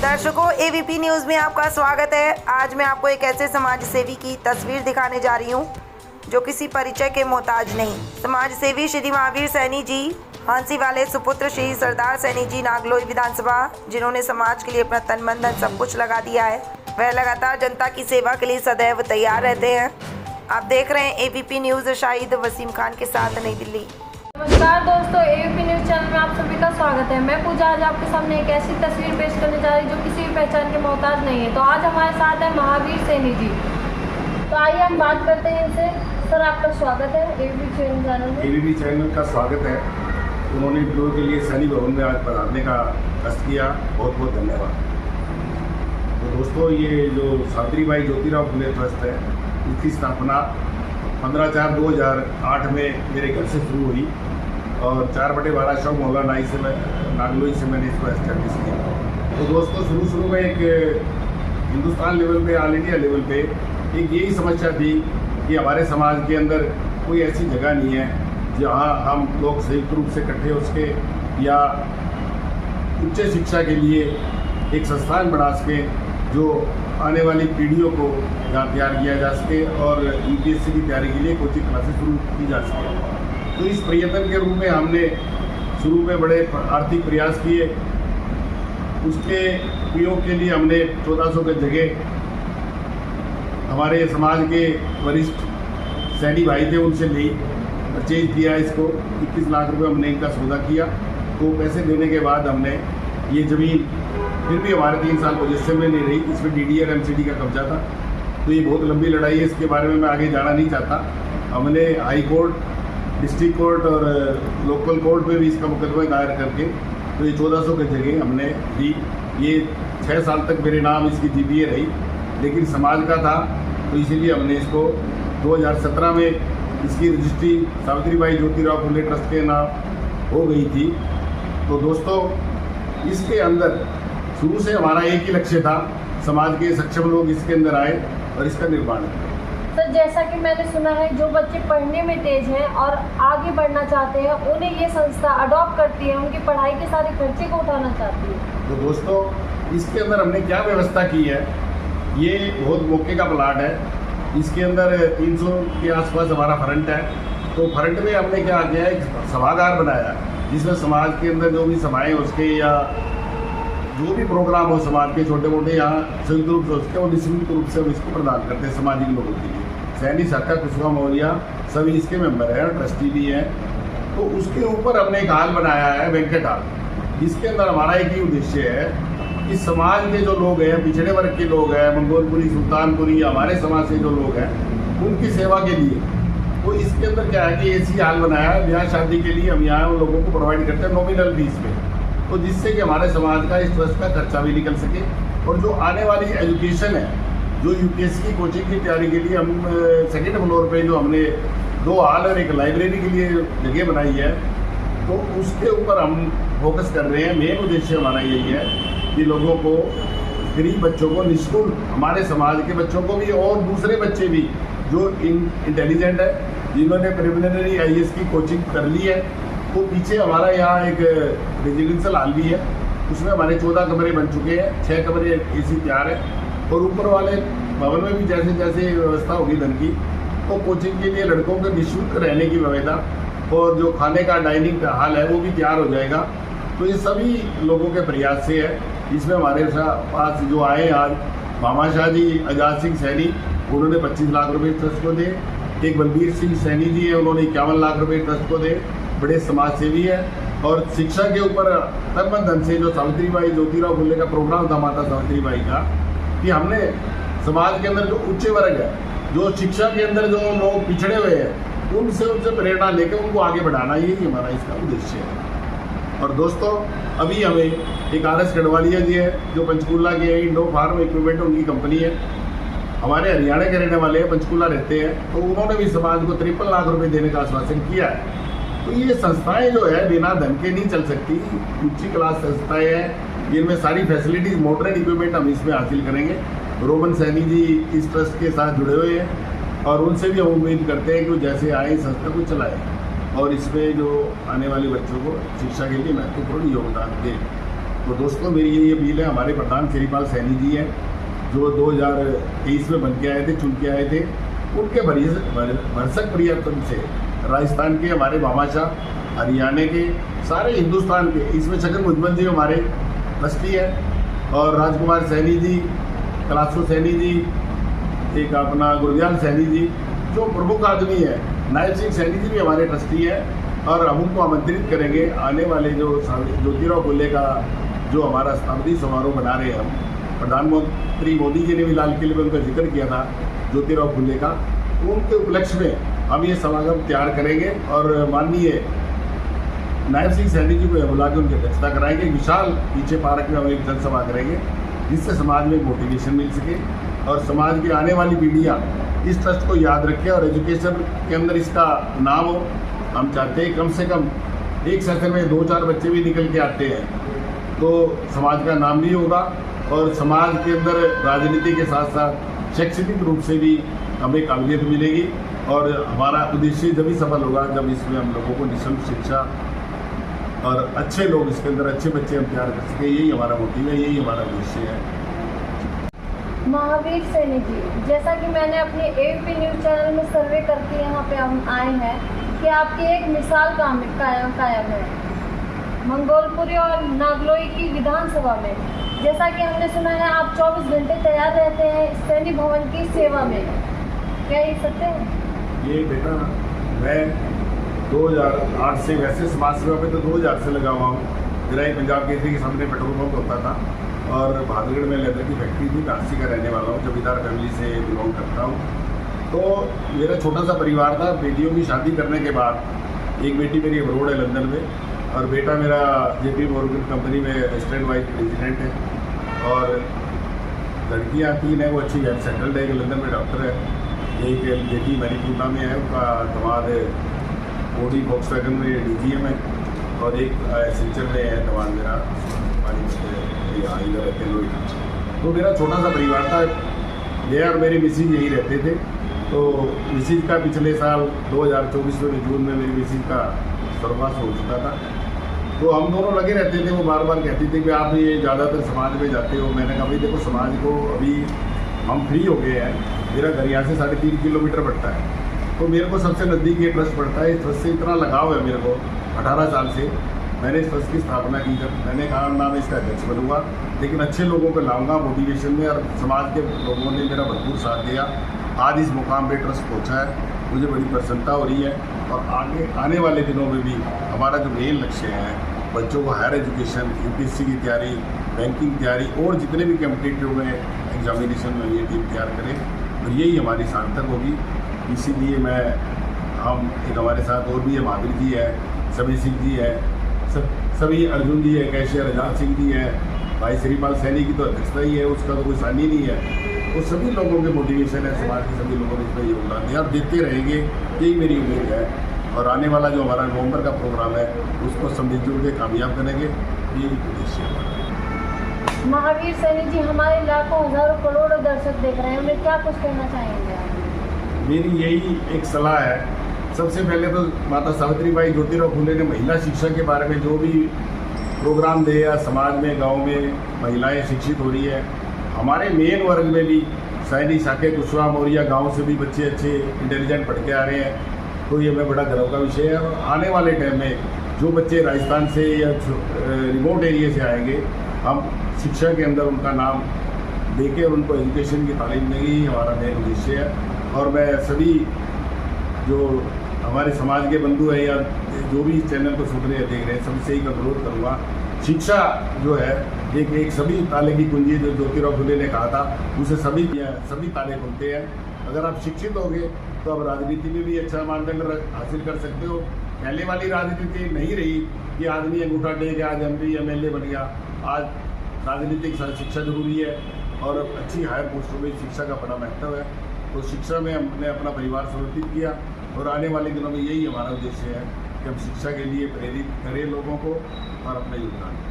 दर्शकों, ABP news में आपका स्वागत है। आज मैं आपको एक ऐसे समाज सेवी की तस्वीर दिखाने जा रही हूं जो किसी परिचय के मोहताज नहीं। समाज सेवी श्री महावीर सैनी जी हांसी वाले सुपुत्र श्री सरदार सैनी जी नागलोई विधानसभा, जिन्होंने समाज के लिए अपना तन मन धन सब कुछ लगा दिया है। वह लगातार जनता की सेवा के लिए सदैव तैयार रहते हैं। आप देख रहे हैं एबीपी न्यूज। शाहिद वसीम खान के साथ, नई दिल्ली। नमस्कार दोस्तों, एबीपी न्यूज चैनल में आप सभी का स्वागत है। मैं पूजा आज आपके सामने एक ऐसी तस्वीर पेश करने जा रही जो किसी भी पहचान के मोहताज नहीं है। तो आज हमारे साथ है महावीर सैनी जी। तो आइए हम बात करते हैं इनसे। सर, आपका स्वागत है एबीपी चैनल में। एबीपी चैनल का स्वागत है। उन्होंने इंटरव्यू के लिए सैनी भवन में आज पधारने का कष्ट किया, बहुत बहुत धन्यवाद। तो दोस्तों, ये जो सावित्रीबाई ज्योतिराव फुले ट्रस्ट है, इसकी स्थापना 15/4/2008 में मेरे घर से शुरू हुई और 4/12 अशोक मोहल्ला नागलोई से मैंने इसको एस्टेब्लिश किया। तो दोस्तों, शुरू में एक हिंदुस्तान लेवल पे, ऑल इंडिया लेवल पे एक यही समस्या थी कि हमारे समाज के अंदर कोई ऐसी जगह नहीं है जहाँ हम लोग संयुक्त रूप से इकट्ठे हो सके या उच्च शिक्षा के लिए एक संस्थान बना सके जो आने वाली पीढ़ियों को यहाँ तैयार किया जा सके और यूपीएससी की तैयारी के लिए कोचिंग क्लासेस शुरू की जा सके। तो इस प्रयत्न के रूप में हमने शुरू में बड़े आर्थिक प्रयास किए। उसके उपयोग के लिए हमने 1400 की जगह हमारे समाज के वरिष्ठ सैनी भाई थे, उनसे ली, परचेज किया। इसको 21 लाख रुपए हमने इनका सौदा किया। तो पैसे देने के बाद हमने ये ज़मीन फिर भी हमारे 3 साल पोजीशन में नहीं रही। इसमें डीडीआर एमसीडी का कब्जा था। तो ये बहुत लंबी लड़ाई है, इसके बारे में मैं आगे जाना नहीं चाहता। हमने हाई कोर्ट, डिस्ट्रिक्ट कोर्ट और लोकल कोर्ट में भी इसका मुकदमा दायर करके तो ये 1400 की जगह हमने दी। ये 6 साल तक मेरे नाम इसकी जीपीए रही, लेकिन समाज का था तो इसीलिए हमने इसको 2017 में इसकी रजिस्ट्री सावित्रीबाई ज्योतिराव फुले ट्रस्ट के नाम हो गई थी। तो दोस्तों, इसके अंदर शुरू से हमारा एक ही लक्ष्य था, समाज के सक्षम लोग इसके अंदर आए और इसका निर्माण करें। सर, जैसा कि मैंने सुना है, जो बच्चे पढ़ने में तेज हैं और आगे बढ़ना चाहते हैं, उन्हें ये संस्था अडॉप्ट करती है, उनकी पढ़ाई के सारे खर्चे को उठाना चाहती है। तो दोस्तों, इसके अंदर हमने क्या व्यवस्था की है, ये बहुत मौके का प्लाट है। इसके अंदर 300 के आसपास हमारा फ्रंट है। तो फ्रंट में हमने क्या किया है, एक सभागार बनाया जिसमें समाज के अंदर जो भी सभाएँ हो सके या जो भी प्रोग्राम हो समाज के छोटे मोटे यहाँ संयुक्त रूप से हो सके, और निःशुल्क रूप से हम इसको प्रदान करते हैं सामाजिक लोगों के लिए। सैनी शाखा कुशवा मौर्या सभी इसके मेंबर हैं, ट्रस्टी भी हैं। तो उसके ऊपर हमने एक हॉल बनाया है, वेंकट हॉल। इसके अंदर हमारा एक ही उद्देश्य है कि समाज के जो लोग हैं, पिछड़े वर्ग के लोग हैं, मंगोलपुरी, सुल्तानपुरी, हमारे समाज से जो लोग हैं, उनकी सेवा के लिए। तो इसके अंदर क्या है कि एसी हॉल बनाया है। ब्याह शादी के लिए हम यहाँ उन लोगों को प्रोवाइड करते हैं नॉमिनल फीस पे, तो जिससे कि हमारे समाज का, इस ट्रस्ट का खर्चा भी निकल सके। और जो आने वाली एजुकेशन है, जो यूपीएससी की कोचिंग की तैयारी के लिए हम सेकेंड फ्लोर पे जो हमने 2 हॉल और एक लाइब्रेरी के लिए जगह बनाई है, तो उसके ऊपर हम फोकस कर रहे हैं। मेन उद्देश्य हमारा यही है कि लोगों को, गरीब बच्चों को निःशुल्क, हमारे समाज के बच्चों को भी और दूसरे बच्चे भी जो इंटेलिजेंट है, जिन्होंने प्रिलिमिनरी आईएएस की कोचिंग कर ली है। तो पीछे हमारा यहाँ एक रेजिडेंशियल हॉल भी है, उसमें हमारे 14 कमरे बन चुके हैं, 6 कमरे एसी तैयार है। और ऊपर वाले भवन में भी जैसे जैसे व्यवस्था होगी धन की, तो कोचिंग के लिए लड़कों के निःशुल्क रहने की व्यवस्था और जो खाने का डाइनिंग का हॉल है वो भी तैयार हो जाएगा। तो ये सभी लोगों के प्रयास से है। इसमें हमारे पास जो आए आज मामा शाह जी आजाद सिंह सैनी, उन्होंने 25 लाख रुपये ट्रस्ट को दे। एक बलबीर सिंह सैनी जी है, उन्होंने 51 लाख रुपये ट्रस्ट को दे। बड़े समाज सेवी है। और शिक्षा के ऊपर तन मन धन से जो सावित्रीबाई ज्योतिराव फुले का प्रोग्राम था, माता सावित्रीबाई का, कि हमने समाज के अंदर जो उच्च वर्ग है, जो शिक्षा के अंदर जो लोग पिछड़े हुए हैं, उनसे प्रेरणा लेकर उनको आगे बढ़ाना, यही हमारा इसका उद्देश्य है। और दोस्तों, अभी हमें एक RS गढ़वालिया जी है जो पंचकूला के इंडो फार्म इक्विपमेंट उनकी कंपनी है, हमारे हरियाणा के रहने वाले हैं, पंचकूला रहते हैं। तो उन्होंने भी समाज को 53 लाख रुपये देने का आश्वासन किया है। तो ये संस्थाएं जो है बिना धन के नहीं चल सकती, ऊंची क्लास संस्थाएं हैं, जिनमें सारी फैसिलिटीज, मॉडर्न इक्विपमेंट हम इसमें हासिल करेंगे। रोमन सैनी जी इस ट्रस्ट के साथ जुड़े हुए हैं और उनसे भी हम उम्मीद करते हैं कि जैसे आए संस्था को चलाएं और इसमें जो आने वाले बच्चों को शिक्षा के लिए महत्वपूर्ण योगदान दें। तो दोस्तों मेरी यही अपील है, हमारे प्रधान श्रीपाल सैनी जी हैं जो 2023 में बन के आए थे, चुन के आए थे, उनके भरसक प्रयत्न से राजस्थान के हमारे भामाशाह, हरियाणा के, सारे हिंदुस्तान के, इसमें छगन भुजबल जी हमारे ट्रस्टी हैं और राजकुमार सैनी जी, कैलाशो सैनी जी, एक अपना गुरदयाल सैनी जी जो प्रमुख आदमी है, नायब सिंह सैनी जी भी हमारे ट्रस्टी हैं और हम उनको आमंत्रित करेंगे आने वाले जो ज्योतिराव फुले का जो हमारा शताब्दी समारोह बना रहे हैं हम, प्रधानमंत्री मोदी जी ने भी लाल किले में उनका जिक्र किया था ज्योतिराव फुले का, उनके उपलक्ष्य में हम ये समागम तैयार करेंगे और माननीय नायब सिंह सैनी जी को बुला के उनकी अध्यक्षता कराएंगे। विशाल पीछे पार्क में हम एक जनसभा करेंगे जिससे समाज में मोटिवेशन मिल सके और समाज की आने वाली पीढ़ियाँ इस ट्रस्ट को याद रखें और एजुकेशन के अंदर इसका नाम हो। हम चाहते हैं कम से कम एक सेशन में 2-4 बच्चे भी निकल के आते हैं तो समाज का नाम भी होगा और समाज के अंदर राजनीति के साथ साथ शैक्षणिक रूप से भी हमें काबिलियत मिलेगी और हमारा उद्देश्य जब भी सफल होगा जब इसमें हम लोगों को निःशुल्क शिक्षा और अच्छे लोग इसके अंदर अच्छे बच्चे हम तैयार कर सकें। यही हमारा मोटिव है, यही हमारा उद्देश्य है। महावीर सैनी जी, जैसा कि मैंने अपने एबीपी न्यूज़ चैनल में सर्वे करके यहाँ पे हम आए हैं कि आपकी एक मिसाल कायम है मंगोलपुरी और नागलोई की विधानसभा में। जैसा कि हमने सुना है आप 24 घंटे तैयार रहते हैं सैनी भवन की सेवा में, क्या ये सत्य है? ये बेटा मैं 2008 से वैसे समाज सेवा पे तो 2000 से लगा हुआ हूँ। मेरा ही पंजाब केसरी के सामने पेट्रोल पंप होता था और बहादुरगढ़ में लेदर की फैक्ट्री थी। काशी का रहने वाला हूँ, जमींदार फैमिली से बिलोंग करता हूँ। तो मेरा छोटा सा परिवार था। बेटियों की शादी करने के बाद एक बेटी मेरी अब्रोड है लंदन में और बेटा मेरा JP मॉर्गन कंपनी में असिस्टेंट वाइस प्रेसिडेंट है और लड़कियाँ 3 हैं, वो अच्छी वेल सेटल्ड है, लंदन में डॉक्टर है। एक बेटी मणिपुरा में है, उनका दमाद ओडी वॉक्सवैगन में DGM है और एक सिलचर में है दमाद मेरा इधर रहते लोग। तो मेरा छोटा सा परिवार था, ये और मेरी मिसिज यहीं रहते थे। तो मिसिज का पिछले साल 2024 में जून में मेरी मिसिज का स्वर्गवास हो चुका था। तो हम दोनों लगे रहते थे। वो बार बार कहती थी कि आप ये ज़्यादातर समाज में जाते हो। मैंने कहा भाई देखो, समाज को अभी हम फ्री हो गए हैं। मेरा घर यहाँ से 3.5 किलोमीटर पड़ता है, तो मेरे को सबसे नज़दीक ये ट्रस्ट पड़ता है। इस ट्रस्ट से इतना लगाव है मेरे को, 18 साल से मैंने इस ट्रस्ट की स्थापना की। जब मैंने कहा ना मैं इसका अध्यक्ष बनूंगा, लेकिन अच्छे लोगों को लाऊंगा मोटिवेशन में, और समाज के लोगों ने मेरा भरपूर साथ दिया। आज इस मुकाम पे ट्रस्ट पहुंचा है, मुझे बड़ी प्रसन्नता हो रही है। और आगे आने वाले दिनों में भी हमारा जो मेन लक्ष्य है, बच्चों को हायर एजुकेशन, UPSC की तैयारी, बैंकिंग तैयारी और जितने भी कॉम्पिटिटिव में एग्जामिनेशन में ये टीम तैयार करें, और यही हमारी सार्थक होगी। इसीलिए हम एक हमारे साथ और भी है, महावीर जी है, सभी सिंह जी है, सभी अर्जुन जी है, कैशियर आजाद सिंह जी है, भाई श्रीपाल सैनी की तो अध्यक्षता ही है, उसका तो कोई सानी नहीं है। वो सभी लोगों के मोटिवेशन है, समाज के सभी लोगों ने इसमें योगदान दिया और देते रहेंगे, यही मेरी उम्मीद है। और आने वाला जो हमारा नवंबर का प्रोग्राम है उसको सब मिलजुल के कामयाब करेंगे, ये उद्देश्य है। महावीर सैनी जी, हमारे लाखों हजारों करोड़ों दर्शक देख रहे हैं, उन्हें क्या कुछ कहना चाहेंगे? मेरी यही एक सलाह है। सबसे पहले तो माता सावित्रीबाई ज्योतिराव फुले ने महिला शिक्षा के बारे में जो भी प्रोग्राम दिया, समाज में गांव में महिलाएं शिक्षित हो रही है। हमारे मेन वर्ग में भी सैनी, साके, कुशवाहा, मौर्या गांव से भी बच्चे अच्छे इंटेलिजेंट पढ़ के आ रहे हैं, तो ये मैं बड़ा गर्व का विषय है। और आने वाले टाइम में जो बच्चे राजस्थान से या रिमोट एरिया से आएंगे, हम शिक्षा के अंदर उनका नाम देके उनको एजुकेशन की तालीम देंगे, हमारा मेन उद्देश्य है। और मैं सभी जो हमारे समाज के बंधु हैं या जो भी इस चैनल को सुन रहे हैं, देख रहे हैं, सबसे ही अनुरोध करूँगा, शिक्षा जो है एक सभी ताले की कुंजी, जो ज्योतिराव फुले ने कहा था, उसे सभी ताले खुलते हैं। अगर आप शिक्षित होंगे तो आप राजनीति में भी अच्छा मानदंड हासिल कर सकते हो। पहले वाली राजनीति नहीं रही कि आदमी अंगूठा टेक के आज MP MLA बन गया। आज राजनीतिक शिक्षा जरूरी है और अच्छी हायर पोस्टों में शिक्षा का बड़ा महत्व है। तो शिक्षा में हमने अपना परिवार समर्पित किया और आने वाले दिनों में यही हमारा उद्देश्य है कि हम शिक्षा के लिए प्रेरित करें लोगों को और अपना योगदान दें।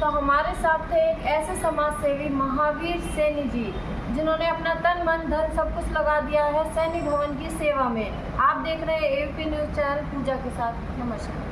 तो हमारे साथ थे एक ऐसे समाज सेवी महावीर सैनी जी, जिन्होंने अपना तन मन धन सब कुछ लगा दिया है सैनी भवन की सेवा में। आप देख रहे हैं ABP न्यूज़ चैनल पूजा के साथ। नमस्कार।